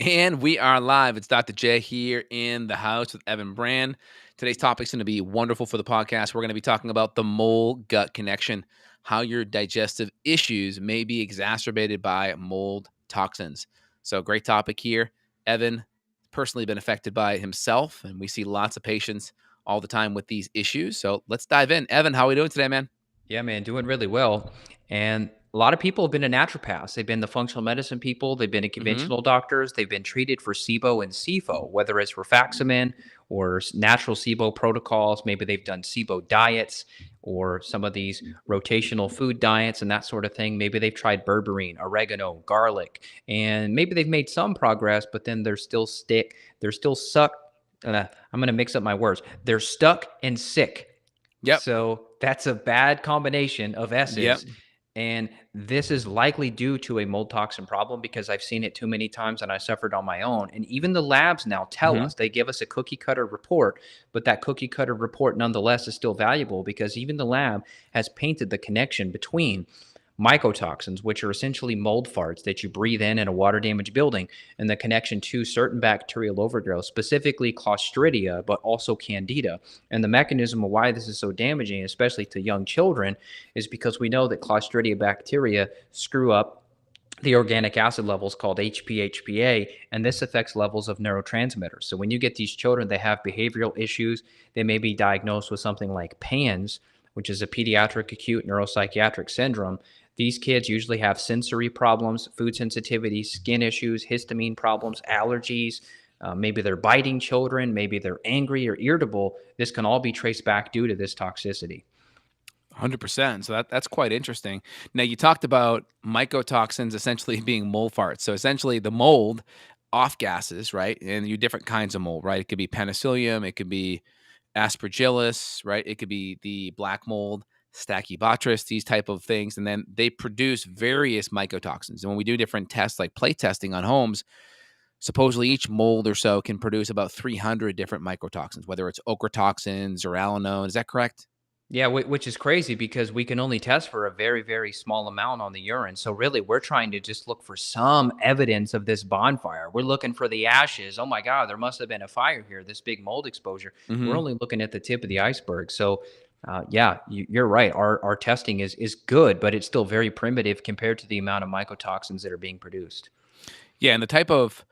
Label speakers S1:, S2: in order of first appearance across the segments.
S1: And we are live. It's Dr. J here in the house with Evan Brand. Today's topic is going to be wonderful for the podcast. We're going to be talking about the mold gut connection, how your digestive issues may be exacerbated by mold toxins. So, great topic here. Evan personally been affected by it himself, and we see lots of patients all the time with these issues. So, let's dive in. Evan, how are we doing today, man?
S2: Yeah, man, doing really well. And a lot of people have been to naturopaths. They've been the functional medicine people. They've been to
S1: Mm-hmm.
S2: conventional doctors. They've been treated for SIBO and SIFO, whether it's rifaximin or natural SIBO protocols. Maybe they've done SIBO diets or some of these rotational food diets and that sort of thing. Maybe they've tried berberine, oregano, garlic, and maybe they've made some progress, but then they're still stick. They're still suck. I'm going to mix up my words. They're stuck and sick.
S1: Yep.
S2: So that's a bad combination of
S1: Yep.
S2: S's. And this is likely due to a mold toxin problem because I've seen it too many times and I suffered on my own. And even the labs now tell
S1: Mm-hmm.
S2: us, they give us a cookie cutter report, but that cookie cutter report nonetheless is still valuable because even the lab has painted the connection between mycotoxins, which are essentially mold farts that you breathe in a water damaged building, and the connection to certain bacterial overgrowth, specifically Clostridia, but also Candida. And the mechanism of why this is so damaging, especially to young children, is because we know that Clostridia bacteria screw up the organic acid levels called HPHPA, and this affects levels of neurotransmitters. So when you get these children, they have behavioral issues. They may be diagnosed with something like PANS, which is a pediatric acute neuropsychiatric syndrome. These kids usually have sensory problems, food sensitivity, skin issues, histamine problems, allergies. Maybe they're biting children, maybe they're angry or irritable. This can all be traced back due to this toxicity.
S1: 100%. So that's quite interesting. Now you talked about mycotoxins essentially being mold farts. So essentially the mold off gases, right? And you different kinds of mold, right? It could be penicillium, it could be aspergillus, right? It could be the black mold, stachybotrys, these type of things, and then they produce various mycotoxins. And when we do different tests like plate testing on homes, supposedly each mold or so can produce about 300 different mycotoxins, whether it's ochratoxins or alanine. Is that correct?
S2: Yeah, which is crazy because we can only test for a very, very small amount on the urine. So really, we're trying to just look for some evidence of this bonfire. We're looking for the ashes. Oh my God, there must have been a fire here. This big mold exposure. We're
S1: Mhm.
S2: only looking at the tip of the iceberg. So, yeah, you're right. Our testing is good, but it's still very primitive compared to the amount of mycotoxins that are being produced.
S1: Yeah, and the type of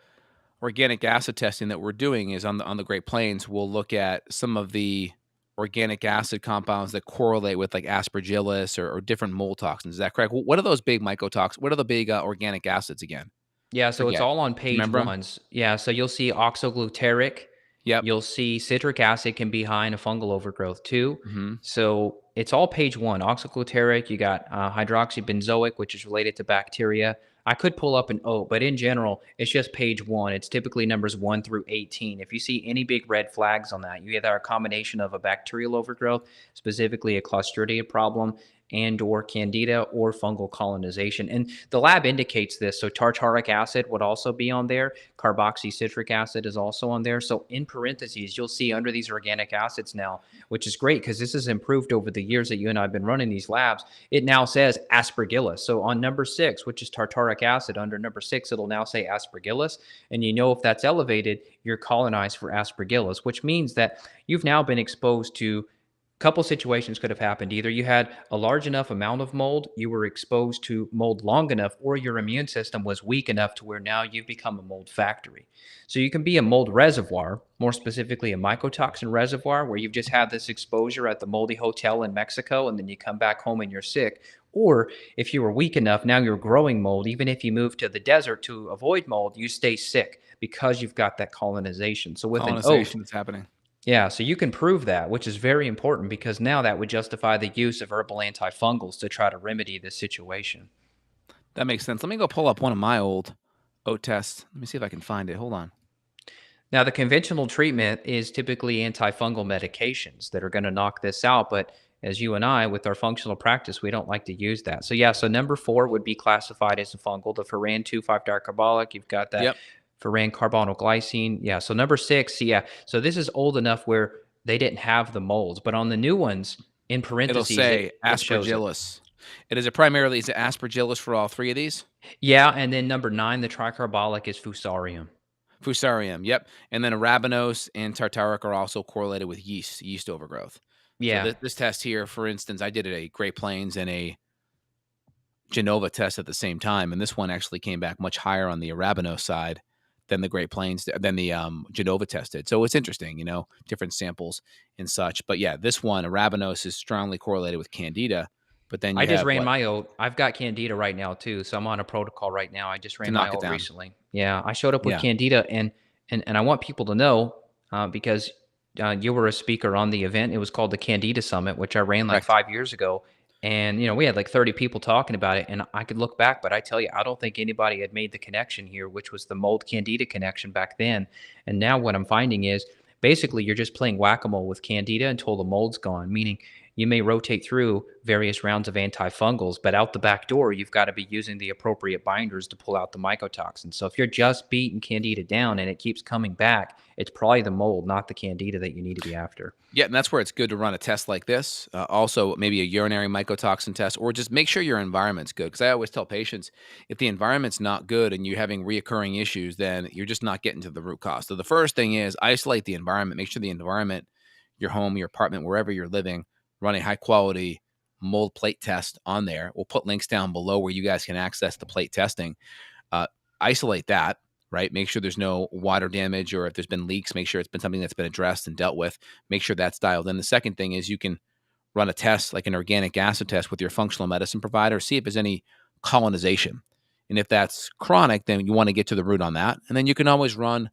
S1: organic acid testing that we're doing is on the Great Plains. We'll look at some of the organic acid compounds that correlate with like aspergillus or different mold toxins. Is that correct? What are those big mycotoxins? What are the big organic acids again?
S2: Yeah, so it's
S1: Forget.
S2: all on
S1: Do you
S2: page
S1: remember them?
S2: ones. Yeah, so you'll see oxoglutaric.
S1: Yep.
S2: You'll see citric acid can be high in a fungal overgrowth too.
S1: Hmm.
S2: So it's all page one. Oxoglutaric, you got hydroxybenzoic, which is related to bacteria. I could pull up an O, but in general, it's just page one. It's typically numbers 1 through 18. If you see any big red flags on that, you either are a combination of a bacterial overgrowth, specifically a Clostridia problem, and or candida or fungal colonization. And the lab indicates this. So tartaric acid would also be on there. Carboxycitric acid is also on there. So in parentheses, you'll see under these organic acids now, which is great because this has improved over the years that you and I have been running these labs. It now says aspergillus. So on number 6, which is tartaric acid, under number 6, it'll now say aspergillus. And you know if that's elevated, you're colonized for aspergillus, which means that you've now been exposed to couple situations could have happened. Either you had a large enough amount of mold, you were exposed to mold long enough, or your immune system was weak enough to where now you've become a mold factory. So you can be a mold reservoir, more specifically a mycotoxin reservoir, where you've just had this exposure at the moldy hotel in Mexico, and then you come back home and you're sick. Or if you were weak enough, now you're growing mold. Even if you move to the desert to avoid mold, you stay sick because you've got that colonization. So with an oat,
S1: Colonization that's happening.
S2: yeah, so you can prove that, which is very important because now that would justify the use of herbal antifungals to try to remedy this situation.
S1: That makes sense. Let me go pull up one of my old oat tests. Let me see if I can find it. Hold on.
S2: Now, the conventional treatment is typically antifungal medications that are going to knock this out, but as you and I, with our functional practice, we don't like to use that. So, yeah, so number 4 would be classified as a fungal, the furan 2,5-diacarbolic. You've got that
S1: Yep.
S2: furan carbonoglycine. Yeah, so number 6, yeah. So this is old enough where they didn't have the molds, but on the new ones, in
S1: It'll
S2: parentheses,
S1: say
S2: it shows it.
S1: aspergillus. Is it aspergillus for all three of these?
S2: Yeah, and then number 9, the tricarbolic is Fusarium.
S1: Fusarium, yep. And then arabinose and tartaric are also correlated with yeast overgrowth. So
S2: Yeah.
S1: this test here, for instance, I did a Great Plains and a Genova test at the same time, and this one actually came back much higher on the arabinose side than the Great Plains than the Genova tested. So it's interesting, different samples and such. But yeah, this one arabinose is strongly correlated with candida. But then
S2: I
S1: you
S2: just
S1: have
S2: ran
S1: what
S2: my oat. I've got candida right now too, so I'm on a protocol right now. I just
S1: to
S2: ran my
S1: knock it
S2: oat
S1: down.
S2: recently. Yeah, I showed up with
S1: Yeah,
S2: candida, and I want people to know because you were a speaker on the event. It was called the Candida Summit, which I ran like
S1: correct.
S2: 5 years ago, and we had like 30 people talking about it. And I could look back, but I tell you, I don't think anybody had made the connection here, which was the mold candida connection back then. And now what I'm finding is basically you're just playing whack-a-mole with candida until the mold's gone, meaning you may rotate through various rounds of antifungals, but out the back door, you've got to be using the appropriate binders to pull out the mycotoxins. So if you're just beating candida down and it keeps coming back, it's probably the mold, not the candida that you need to be after.
S1: Yeah, and that's where it's good to run a test like this. Also, maybe a urinary mycotoxin test, or just make sure your environment's good. Because I always tell patients, if the environment's not good and you're having reoccurring issues, then you're just not getting to the root cause. So the first thing is isolate the environment. Make sure the environment, your home, your apartment, wherever you're living, run a high quality mold plate test on there. We'll put links down below where you guys can access the plate testing. Uh, Isolate that, right? Make sure there's no water damage, or if there's been leaks, make sure it's been something that's been addressed and dealt with. Make sure that's dialed in. The second thing is you can run a test like an organic acid test with your functional medicine provider, see if there's any colonization. And if that's chronic, then you want to get to the root on that. And then you can always run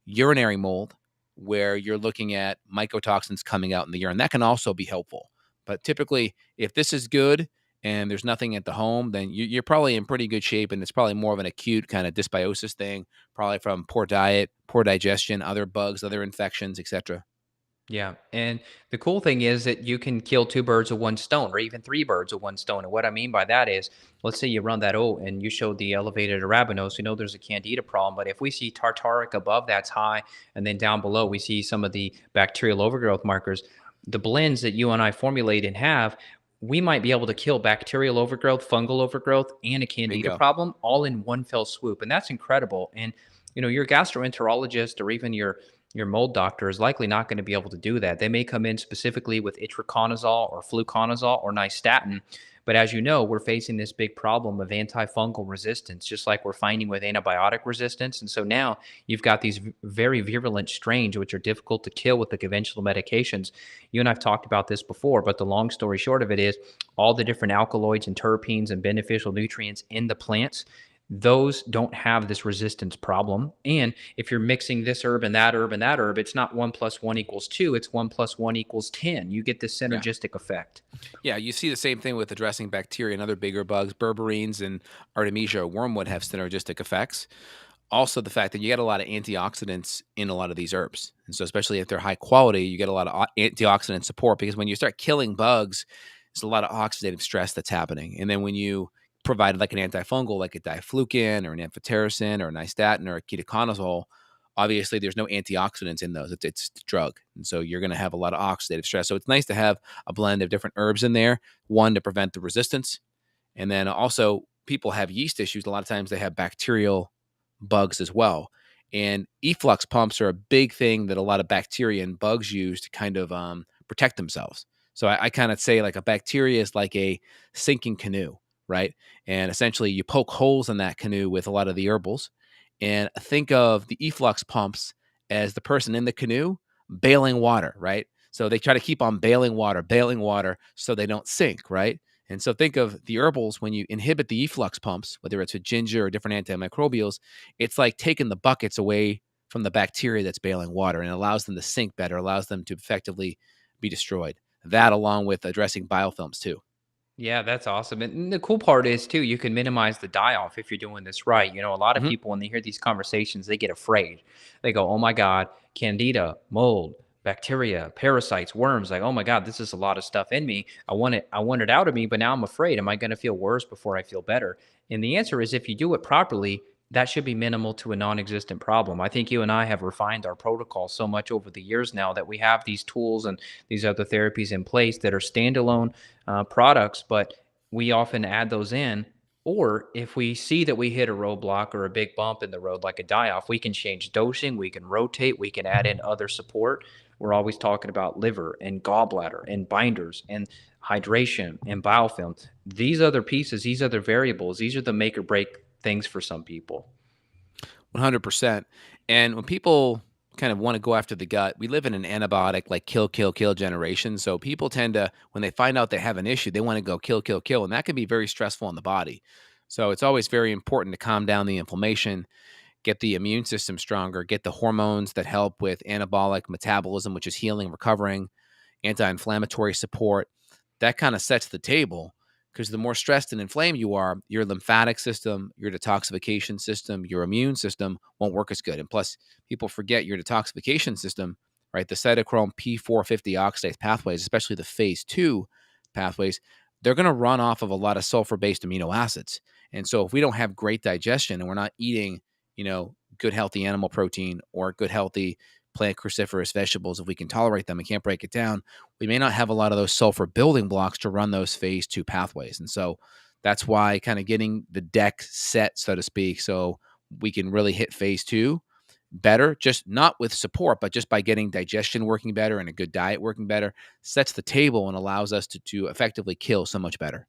S1: urinary mold where you're looking at mycotoxins coming out in the urine. That can also be helpful. But typically, if this is good and there's nothing at the home, then you're probably in pretty good shape. And it's probably more of an acute kind of dysbiosis thing, probably from poor diet, poor digestion, other bugs, other infections, etc.
S2: Yeah. And the cool thing is that you can kill two birds with one stone, or even three birds with one stone. And what I mean by that is, let's say you run that oat and you showed the elevated arabinose, we know there's a candida problem. But if we see tartaric above that's high, and then down below we see some of the bacterial overgrowth markers, the blends that you and I formulate and have, we might be able to kill bacterial overgrowth, fungal overgrowth, and a candida
S1: Bingo.
S2: problem all in one fell swoop. And that's incredible. And your gastroenterologist or even your mold doctor is likely not going to be able to do that. They may come in specifically with itraconazole or fluconazole or nystatin. But as you know, we're facing this big problem of antifungal resistance, just like we're finding with antibiotic resistance. And so now you've got these very virulent strains, which are difficult to kill with the conventional medications. You and I've talked about this before, but the long story short of it is all the different alkaloids and terpenes and beneficial nutrients in the plants, those don't have this resistance problem. And if you're mixing this herb and that herb and that herb, it's not 1 + 1 = 2, it's 1 + 1 = 10. You get this
S1: Yeah.
S2: synergistic effect.
S1: Yeah, you see the same thing with addressing bacteria and other bigger bugs. Berberines and Artemisia or wormwood have synergistic effects. Also, the fact that you get a lot of antioxidants in a lot of these herbs. And so, especially if they're high quality, you get a lot of antioxidant support because when you start killing bugs, there's a lot of oxidative stress that's happening. And then when you provide like an antifungal, like a diflucan or an amphotericin or a nystatin or a ketoconazole, obviously there's no antioxidants in those. It's a drug. And so you're going to have a lot of oxidative stress. So it's nice to have a blend of different herbs in there, one to prevent the resistance. And then also, people have yeast issues. A lot of times they have bacterial bugs as well. And efflux pumps are a big thing that a lot of bacteria and bugs use to kind of protect themselves. So I kind of say like a bacteria is like a sinking canoe, right? And essentially you poke holes in that canoe with a lot of the herbals. And think of the efflux pumps as the person in the canoe bailing water, right? So they try to keep on bailing water so they don't sink, right? And so think of the herbals when you inhibit the efflux pumps, whether it's with ginger or different antimicrobials, it's like taking the buckets away from the bacteria that's bailing water and allows them to sink better, allows them to effectively be destroyed. That along with addressing biofilms too.
S2: Yeah, that's awesome. And the cool part is too, you can minimize the die off if you're doing this right. A lot of
S1: Mhm.
S2: people when they hear these conversations, they get afraid. They go, "Oh my God, candida, mold, bacteria, parasites, worms. Like, oh my God, this is a lot of stuff in me. I want it out of me, but now I'm afraid. Am I going to feel worse before I feel better?" And the answer is if you do it properly, that should be minimal to a non-existent problem. I think you and I have refined our protocol so much over the years now that we have these tools and these other therapies in place that are standalone products, but we often add those in Or if we see that we hit a roadblock or a big bump in the road, like a die off, we can change dosing, we can rotate, we can add in other support. We're always talking about liver and gallbladder and binders and hydration and biofilm. These other pieces, these other variables, these are the make or break things for some people.
S1: 100%. And when people kind of want to go after the gut, we live in an antibiotic like kill, kill, kill generation. So people tend to, when they find out they have an issue, they want to go kill, kill, kill. And that can be very stressful on the body. So it's always very important to calm down the inflammation, get the immune system stronger, get the hormones that help with anabolic metabolism, which is healing, recovering, anti inflammatory support. That kind of sets the table because the more stressed and inflamed you are, your lymphatic system, your detoxification system, your immune system won't work as good. And plus, people forget your detoxification system, right? The cytochrome P450 oxidase pathways, especially the phase 2 pathways, they're going to run off of a lot of sulfur based amino acids. And so if we don't have great digestion and we're not eating, good healthy animal protein or good healthy plant cruciferous vegetables, if we can tolerate them and can't break it down, we may not have a lot of those sulfur building blocks to run those phase 2 pathways. And so that's why kind of getting the deck set, so to speak, so we can really hit phase 2 better, just not with support, but just by getting digestion working better and a good diet working better, sets the table and allows us to effectively kill so much better.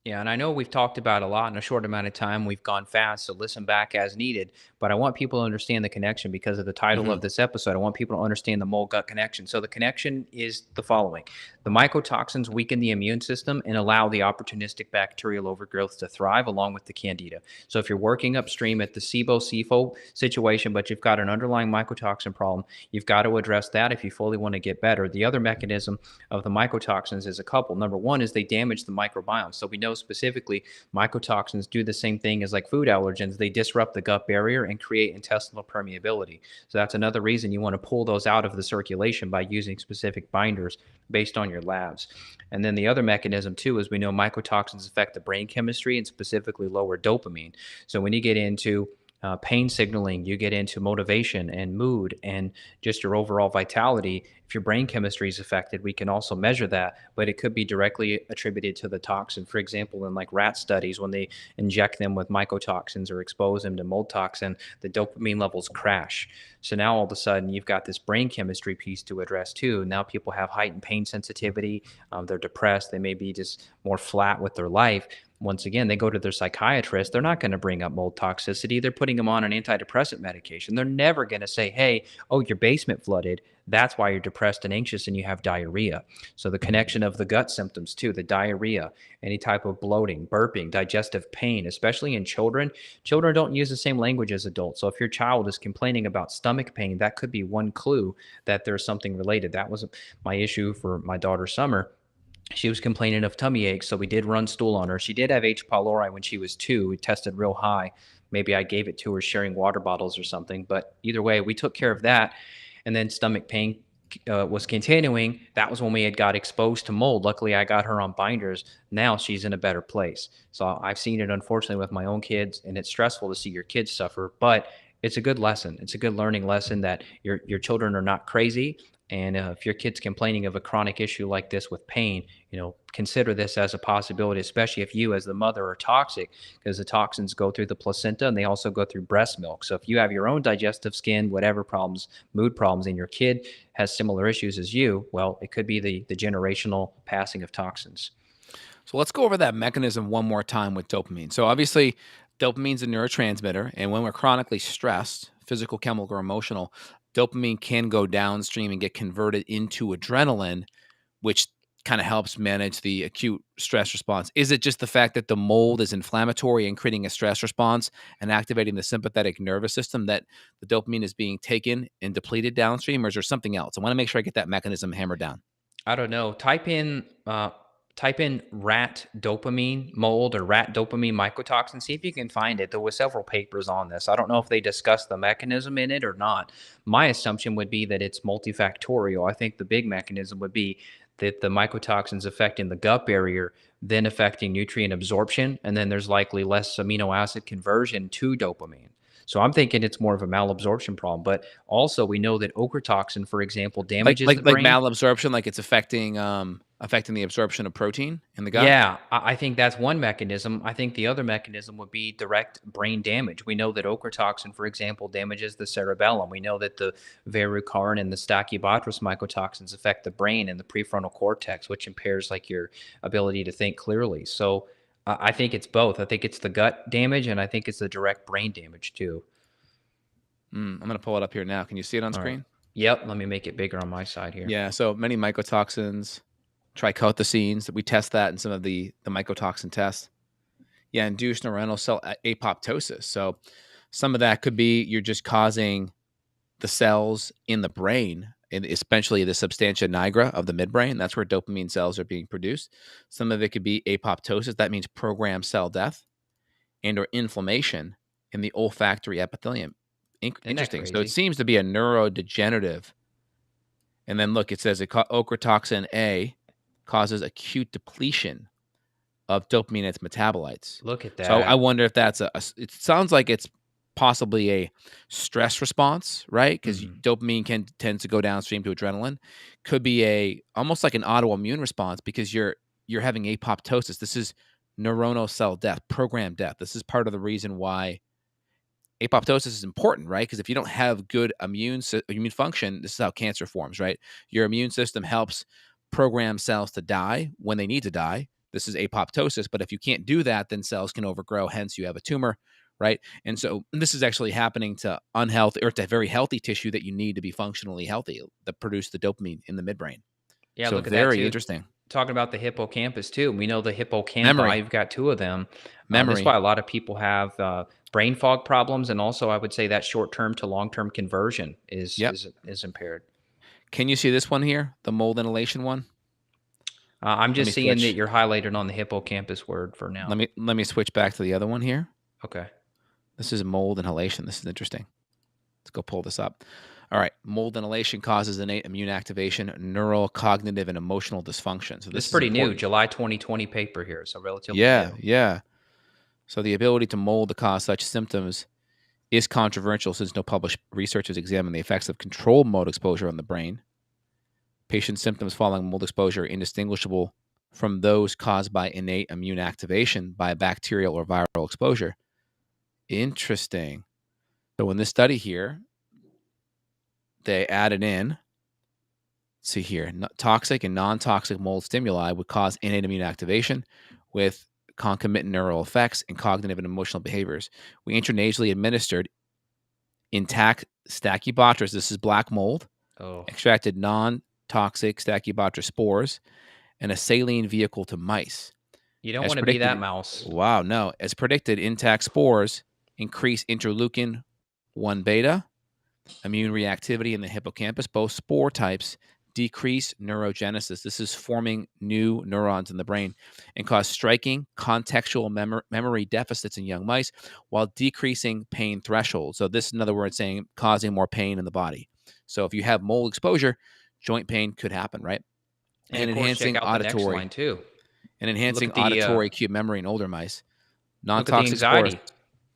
S2: Yeah, and I know we've talked about a lot in a short amount of time. We've gone fast, so listen back as needed. But I want people to understand the connection because of the title
S1: Hmm.
S2: of this episode. I want people to understand the mold gut connection. So the connection is the following: the mycotoxins weaken the immune system and allow the opportunistic bacterial overgrowth to thrive, along with the candida. So if you're working upstream at the SIBO situation, but you've got an underlying mycotoxin problem, you've got to address that if you fully want to get better. The other mechanism of the mycotoxins is a couple. Number one is they damage the microbiome. So we know specifically mycotoxins do the same thing as like food allergens. They disrupt the gut barrier and create intestinal permeability. So that's another reason you want to pull those out of the circulation by using specific binders based on your labs. And then the other mechanism too is we know mycotoxins affect the brain chemistry and specifically lower dopamine. So when you get into pain signaling, you get into motivation and mood and just your overall vitality. If your brain chemistry is affected, we can also measure that, but it could be directly attributed to the toxin. For example, in like rat studies, when they inject them with mycotoxins or expose them to mold toxin, the dopamine levels crash. So now all of a sudden you've got this brain chemistry piece to address too. Now people have heightened pain sensitivity. They're depressed. They may be just more flat with their life. Once again, they go to their psychiatrist. They're not going to bring up mold toxicity. They're putting them on an antidepressant medication. They're never going to say, hey, oh, your basement flooded. That's why you're depressed and anxious and you have diarrhea. So the connection of the gut symptoms too, the diarrhea, any type of bloating, burping, digestive pain, especially in children. Children don't use the same language as adults. So if your child is complaining about stomach pain, that could be one clue that there's something related. That was my issue for my daughter Summer. She was complaining of tummy aches, so we did run stool on her. She did have H. pylori when she was 2. We tested real high. Maybe I gave it to her sharing water bottles or something, but either way, we took care of that. And then stomach pain was continuing. That was when we had got exposed to mold. Luckily, I got her on binders. Now she's in a better place. So I've seen it unfortunately with my own kids, and it's stressful to see your kids suffer, but it's a good lesson. It's a good learning lesson that your children are not crazy. And if your kid's complaining of a chronic issue like this with pain, consider this as a possibility, especially if you as the mother are toxic, because the toxins go through the placenta and they also go through breast milk. So if you have your own digestive, skin, whatever problems, mood problems, and your kid has similar issues as you, well, it could be the generational passing of toxins.
S1: So let's go over that mechanism one more time with dopamine. So obviously, dopamine's a neurotransmitter, and when we're chronically stressed, physical, chemical, or emotional, dopamine can go downstream and get converted into adrenaline, which kind of helps manage the acute stress response. Is it just the fact that the mold is inflammatory and creating a stress response and activating the sympathetic nervous system that the dopamine is being taken and depleted downstream, or is there something else? I want to make sure I get that mechanism hammered down.
S2: I don't know. Type in rat dopamine mold or rat dopamine mycotoxin. See if you can find it. There were several papers on this. I don't know if they discussed the mechanism in it or not. My assumption would be that it's multifactorial. I think the big mechanism would be that the mycotoxins affecting the gut barrier, then affecting nutrient absorption, and then there's likely less amino acid conversion to dopamine. So I'm thinking it's more of a malabsorption problem. But also we know that ochratoxin, for example,
S1: Like
S2: damages
S1: like
S2: the
S1: like
S2: brain.
S1: malabsorption, like it's affecting, affecting the absorption of protein in the gut.
S2: Yeah, I think that's one mechanism. I think the other mechanism would be direct brain damage. We know that ochratoxin, for example, damages the cerebellum. We know that the verrucarin and the stachybotrys mycotoxins affect the brain and the prefrontal cortex, which impairs like your ability to think clearly. So I think it's both. I think it's the gut damage, and I think it's the direct brain damage too.
S1: I'm going to pull it up here now. Can you see it on
S2: All right.
S1: screen?
S2: Yep. Let me make it bigger on my side here.
S1: Yeah. So many mycotoxins, trichothecenes, that we test that in some of the mycotoxin tests. Yeah, induced neuronal cell apoptosis. So some of that could be you're just causing the cells in the brain, and especially the substantia nigra of the midbrain. That's where dopamine cells are being produced. Some of it could be apoptosis. That means programmed cell death and or inflammation in the olfactory epithelium.
S2: Isn't that
S1: Interesting. So it
S2: crazy?
S1: seems to be a neurodegenerative. And then look, it says ochratoxin A causes acute depletion of dopamine and its metabolites.
S2: Look at
S1: So I
S2: that.
S1: wonder if that's it sounds like it's possibly a stress response, right? Because
S2: Mhm.
S1: dopamine tends to go downstream to adrenaline. Could be a almost like an autoimmune response because you're having apoptosis. This is neuronal cell death, programmed death. This is part of the reason why apoptosis is important, right? Because if you don't have good immune function, this is how cancer forms, right? Your immune system helps program cells to die when they need to die. This is apoptosis, but if you can't do that, then cells can overgrow. Hence, you have a tumor, right? And so this is actually happening to unhealthy or to very healthy tissue that you need to be functionally healthy that produce the dopamine in the midbrain.
S2: Yeah,
S1: So
S2: look at that
S1: very
S2: too.
S1: interesting.
S2: Talking about the hippocampus too. We know the hippocampi.
S1: Memory,
S2: You've got two of them. This is why
S1: memory.
S2: a lot of people have brain fog problems, and also I would say that short-term to long-term conversion is
S1: Yep.
S2: is impaired.
S1: Can you see this one here, the mold inhalation one?
S2: I'm
S1: Let me
S2: just seeing that
S1: switch.
S2: you're highlighted on the hippocampus word for
S1: Let
S2: now.
S1: me let me switch back to the other one here.
S2: Okay.
S1: This is mold inhalation. This is interesting. Let's go pull this up. All right. Mold inhalation causes innate immune activation, neural, cognitive, and emotional dysfunction. So
S2: This is
S1: this is
S2: pretty new,
S1: important.
S2: July 2020 paper here, so relatively
S1: Yeah.
S2: new.
S1: Yeah. So the ability to mold to cause such symptoms is controversial since no published research has examined the effects of controlled mold exposure on the brain. Patient symptoms following mold exposure are indistinguishable from those caused by innate immune activation by bacterial or viral exposure. Interesting. So in this study here, they added in, see here, toxic and non-toxic mold stimuli would cause innate immune activation with concomitant neural effects and cognitive and emotional behaviors. We intranasally administered intact Stachybotrys, this is black mold,
S2: Oh,
S1: extracted non-toxic Stachybotrys spores, and a saline vehicle to mice.
S2: you don't
S1: As
S2: want to be that
S1: predicted,
S2: mouse.
S1: wow, no, as predicted, intact spores increase interleukin 1 beta, immune reactivity in the hippocampus. Both spore types decrease neurogenesis. This is forming new neurons in the brain and cause striking contextual memory deficits in young mice while decreasing pain thresholds. So this, in other words, saying causing more pain in the body. So if you have mold exposure, joint pain could happen, right?
S2: And of
S1: And
S2: course, check
S1: enhancing
S2: out the next line
S1: auditory
S2: too.
S1: and
S2: Look
S1: enhancing
S2: at the
S1: auditory acute memory in older mice.
S2: look at the
S1: Non-toxic spores,
S2: anxiety.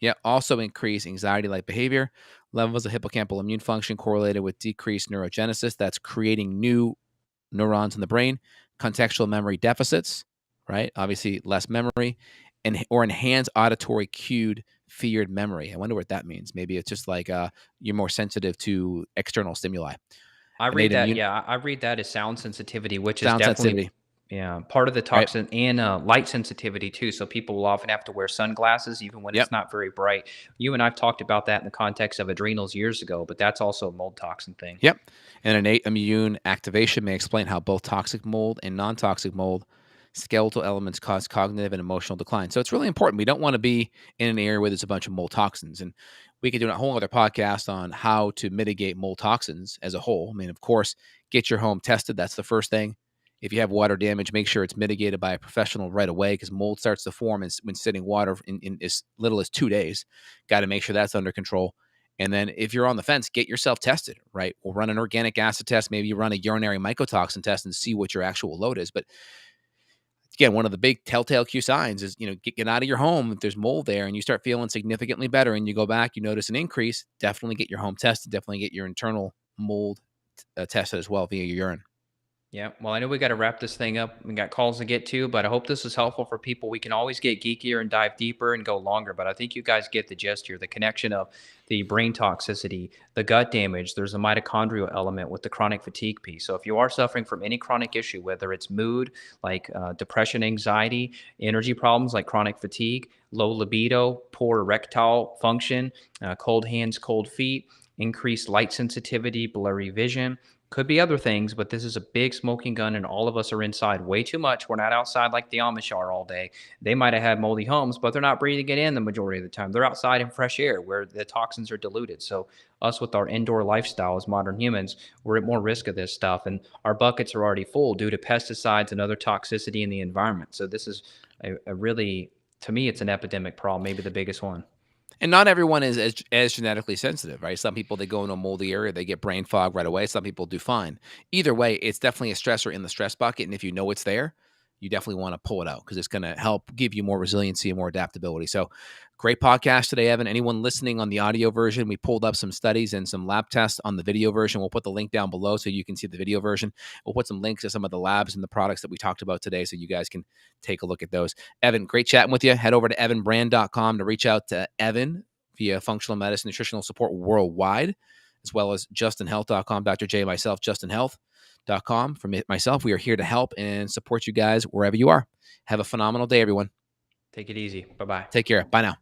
S1: yeah, also increase anxiety-like behavior. Levels of hippocampal immune function correlated with decreased neurogenesis. That's creating new neurons in the brain. Contextual memory deficits, right? Obviously, less memory, and or enhanced auditory cued feared memory. I wonder what that means. Maybe it's just like you're more sensitive to external stimuli.
S2: I read
S1: Innate
S2: that.
S1: immune
S2: Yeah, I read that as sound sensitivity, which is
S1: sound
S2: definitely
S1: sensitivity,
S2: yeah part of the
S1: right?
S2: toxin and light sensitivity too. So people will often have to wear sunglasses even when
S1: Yep.
S2: it's not very bright. You and I've talked about that in the context of adrenals years ago, but that's also a mold toxin thing.
S1: Yep. And innate immune activation may explain how both toxic mold and non toxic mold skeletal elements cause cognitive and emotional decline. So it's really important. We don't want to be in an area where there's a bunch of mold toxins. And we could do a whole other podcast on how to mitigate mold toxins as a whole. I mean, of course, get your home tested. That's the first thing. If you have water damage, make sure it's mitigated by a professional right away because mold starts to form when sitting water in as little as 2 days. Got to make sure that's under control. And then if you're on the fence, get yourself tested, right? We'll run an organic acid test. Maybe you run a urinary mycotoxin test and see what your actual load is. But again, one of the big telltale cue signs is, get out of your home if there's mold there and you start feeling significantly better and you go back, you notice an increase, definitely get your home tested, definitely get your internal mold tested as well via your urine.
S2: Yeah. Well, I know we got to wrap this thing up. We got calls to get to, but I hope this is helpful for people. We can always get geekier and dive deeper and go longer, but I think you guys get the gist here. The connection of the brain toxicity, the gut damage. There's a mitochondrial element with the chronic fatigue piece. So if you are suffering from any chronic issue, whether it's mood, like depression, anxiety, energy problems like chronic fatigue, low libido, poor erectile function, cold hands, cold feet, increased light sensitivity, blurry vision, could be other things, but this is a big smoking gun, and all of us are inside way too much. We're not outside like the Amish are all day. They might have had moldy homes, but they're not breathing it in the majority of the time. They're outside in fresh air where the toxins are diluted. So, us with our indoor lifestyle as modern humans, we're at more risk of this stuff, and our buckets are already full due to pesticides and other toxicity in the environment. So, this is a really, to me, it's an epidemic problem, maybe the biggest one.
S1: And not everyone is as genetically sensitive, right? Some people, they go into a moldy area, they get brain fog right away. Some people do fine. Either way, it's definitely a stressor in the stress bucket. And if you know it's there, you definitely want to pull it out because it's going to help give you more resiliency and more adaptability. So great podcast today, Evan. Anyone listening on the audio version, we pulled up some studies and some lab tests on the video version. We'll put the link down below so you can see the video version. We'll put some links to some of the labs and the products that we talked about today so you guys can take a look at those. Evan, great chatting with you. Head over to evanbrand.com to reach out to Evan via functional medicine nutritional support worldwide, as well as justinhealth.com, Dr. J, myself, justinhealth.com. For myself, we are here to help and support you guys wherever you are. Have a phenomenal day, everyone.
S2: Take it easy. Bye bye.
S1: Take care. Bye now.